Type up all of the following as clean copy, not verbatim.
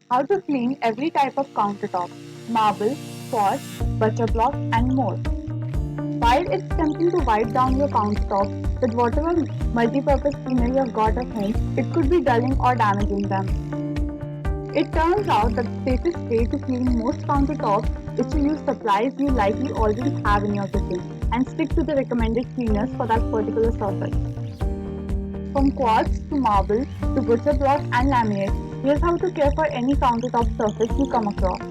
How to clean every type of countertop, marble, quartz, butter block, and more. While it's tempting to wipe down your countertops with whatever multi-purpose cleaner you've got at home, it could be dulling or damaging them. It turns out that the safest way to clean most countertops is to use supplies you likely already have in your kitchen and stick to the recommended cleaners for that particular surface. From quartz to marble to butcher block and laminate, here's how to care for any countertop surface you come across.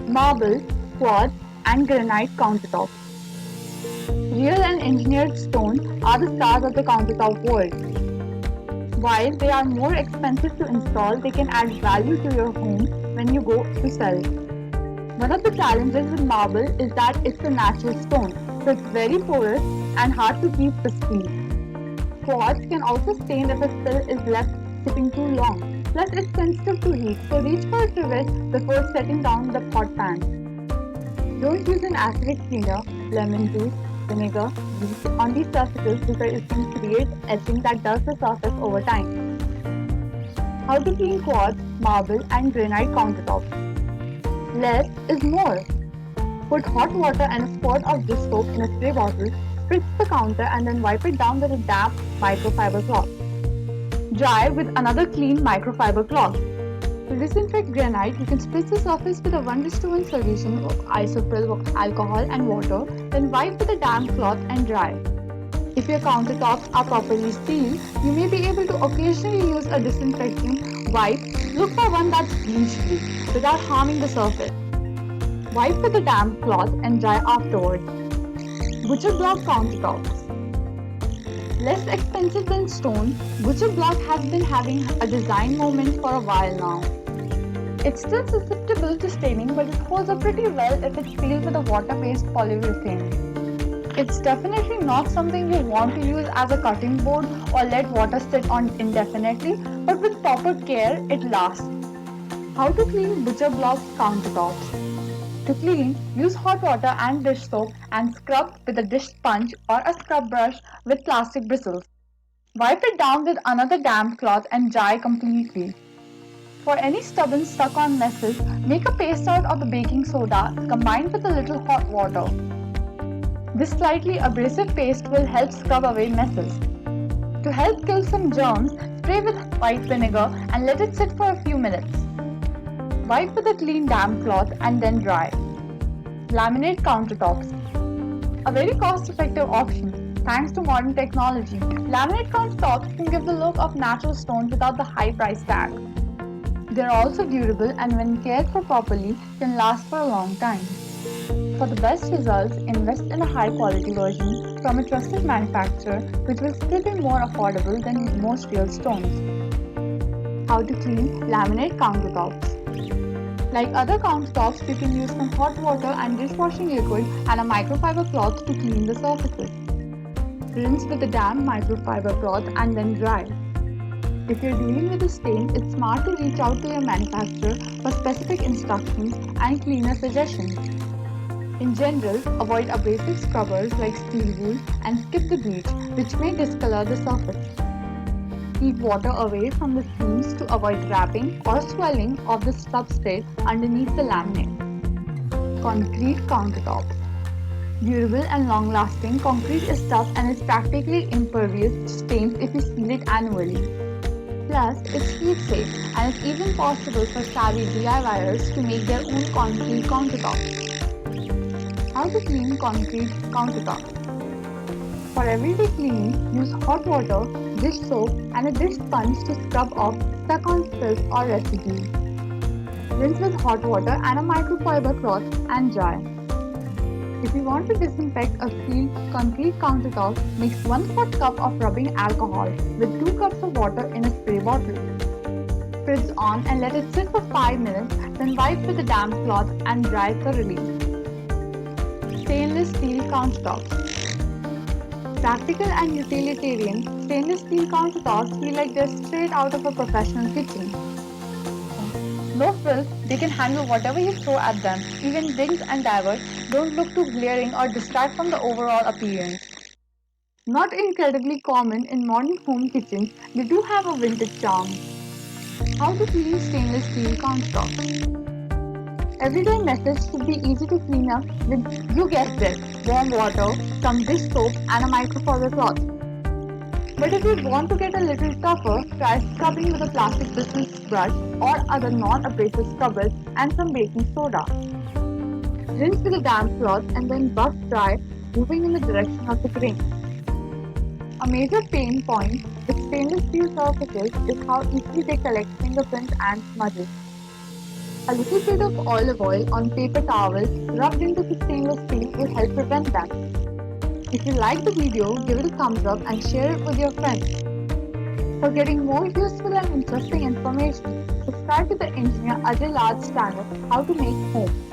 Marble, quartz, and granite countertops. Real and engineered stone are the stars of the countertop world. While they are more expensive to install, they can add value to your home when you go to sell. One of the challenges with marble is that it's a natural stone, so it's very porous and hard to keep pristine. Quartz can also stain if a spill is left sitting too long. Plus, it's sensitive to heat, so reach for a trivet before setting down the hot pan. Don't use an acidic cleaner, lemon juice, vinegar, bleach on these surfaces because it can create etching that dulls the surface over time. How to clean quartz, marble, and granite countertops. Less is more. Put hot water and a squirt of dish soap in a spray bottle, spritz the counter, and then wipe it down with a damp microfiber cloth. Dry with another clean microfiber cloth. To disinfect granite, you can spritz the surface with a 1:1 solution of isopropyl alcohol and water, then wipe with a damp cloth and dry. If your countertops are properly sealed, you may be able to occasionally use a disinfecting wipe. Look for one that's bleach-free without harming the surface. Wipe with a damp cloth and dry afterwards. Butcher block countertops. Less expensive than stone, butcher block has been having a design moment for a while now. It's still susceptible to staining, but it holds up pretty well if it's sealed with a water-based polyurethane. It's definitely not something you want to use as a cutting board or let water sit on indefinitely, but with proper care, it lasts. How to clean butcher block countertops. To clean, use hot water and dish soap and scrub with a dish sponge or a scrub brush with plastic bristles. Wipe it down with another damp cloth and dry completely. For any stubborn stuck-on messes, make a paste out of the baking soda combined with a little hot water. This slightly abrasive paste will help scrub away messes. To help kill some germs, spray with white vinegar and let it sit for a few minutes. Wipe with a clean damp cloth and then dry. Laminate countertops. A very cost-effective option. Thanks to modern technology, laminate countertops can give the look of natural stone without the high price tag. They are also durable and when cared for properly can last for a long time. For the best results, invest in a high quality version from a trusted manufacturer which will still be more affordable than most real stones. How to clean laminate countertops. Like other countertops, you can use some hot water and dishwashing liquid and a microfiber cloth to clean the surfaces. Rinse with a damp microfiber cloth and then dry. If you're dealing with a stain, it's smart to reach out to your manufacturer for specific instructions and cleaner suggestions. In general, avoid abrasive scrubbers like steel wool and skip the bleach, which may discolor the surface. Keep water away from the seams to avoid wrapping or swelling of the substrate underneath the laminate. Concrete countertops. Durable and long-lasting, concrete is tough and is practically impervious to stains if you seal it annually. Plus, it's heat safe and it's even possible for savvy DIYers to make their own concrete countertops. How to clean concrete countertops. For everyday cleaning, use hot water, dish soap, and a dish sponge to scrub off stuck-on spills or residues. Rinse with hot water and a microfiber cloth and dry. If you want to disinfect a sealed concrete countertop, mix 1/4 cup of rubbing alcohol with 2 cups of water in a spray bottle. Spritz on and let it sit for 5 minutes, then wipe with a damp cloth and dry thoroughly. Stainless steel countertops. Practical and utilitarian, stainless steel countertops feel like they're straight out of a professional kitchen. No frills, they can handle whatever you throw at them. Even dings and divots don't look too glaring or distract from the overall appearance. Not incredibly common in modern home kitchens, they do have a vintage charm. How to clean stainless steel countertops. Everyday methods should be easy to clean up with, you guessed it, warm water, some dish soap and a microfiber cloth. But if you want to get a little tougher, try scrubbing with a plastic bristles brush or other non-abrasive scrubbers and some baking soda. Rinse with a damp cloth and then buff dry, moving in the direction of the grain. A major pain point with stainless steel surfaces is how easily they collect fingerprints and smudges. A little bit of olive oil on paper towels rubbed into the stainless steel will help prevent them. If you like the video, give it a thumbs up and share it with your friends. For getting more useful and interesting information, subscribe to the engineer Ajay Laj's channel, How to Make Home.